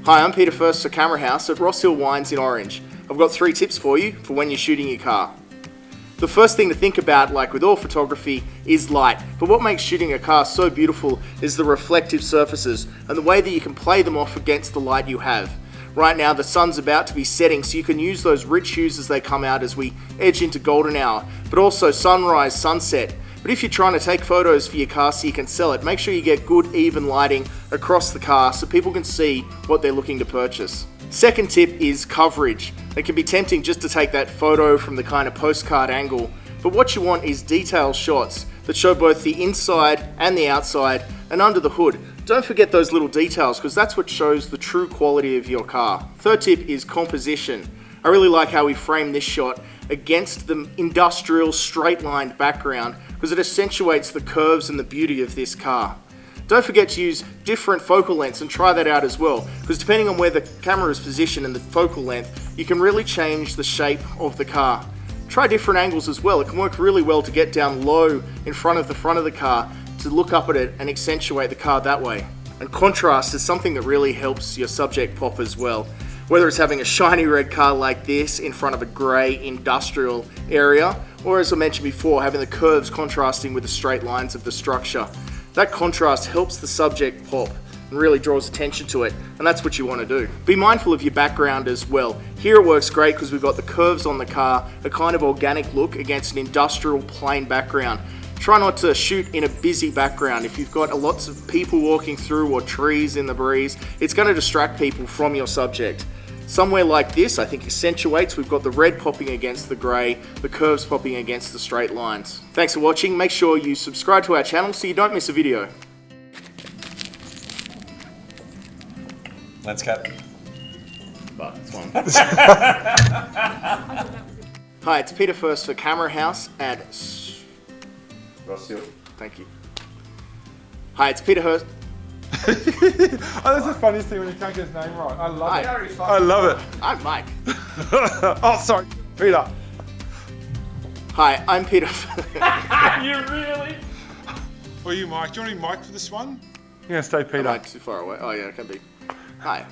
Hi, I'm Peter Furst for Camera House at Ross Hill Wines in Orange. I've got 3 tips for you for when you're shooting your car. The first thing to think about, like with all photography, is light. But what makes shooting a car so beautiful is the reflective surfaces and the way that you can play them off against the light you have. Right now the sun's about to be setting, so you can use those rich hues as they come out as we edge into golden hour, but also sunrise, sunset. But if you're trying to take photos for your car so you can sell it, make sure you get good even lighting across the car so people can see what they're looking to purchase. Second tip is coverage. It can be tempting just to take that photo from the kind of postcard angle, but what you want is detailed shots that show both the inside and the outside and under the hood. Don't forget those little details because that's what shows the true quality of your car. Third tip is composition. I really like how we frame this shot against the industrial straight-lined background because it accentuates the curves and the beauty of this car. Don't forget to use different focal lengths and try that out as well, because depending on where the camera is positioned and the focal length, you can really change the shape of the car. Try different angles as well. It can work really well to get down low in front of the car to look up at it and accentuate the car that way. And contrast is something that really helps your subject pop as well. Whether it's having a shiny red car like this in front of a grey industrial area, or as I mentioned before, having the curves contrasting with the straight lines of the structure. That contrast helps the subject pop and really draws attention to it, and that's what you want to do. Be mindful of your background as well. Here it works great because we've got the curves on the car, a kind of organic look against an industrial plain background. Try not to shoot in a busy background. If you've got lots of people walking through or trees in the breeze, it's going to distract people from your subject. Somewhere like this, I think accentuates. We've got the red popping against the grey, the curves popping against the straight lines. Thanks for watching. Make sure you subscribe to our channel so you don't miss a video. Landscape. But it's fine. Hi, it's Peter Furst for Camera House at Ross Hill. Thank you. Hi, it's Peter Hurst. Oh, that's the funniest thing when you can't get his name right. I love it. I love it. I'm Mike. Oh, sorry. Peter. Hi, I'm Peter. You really? Or you, Mike? Do you want to be Mike for this one? You're going to stay Peter. Am I too far away? Oh yeah, it can be. Hi.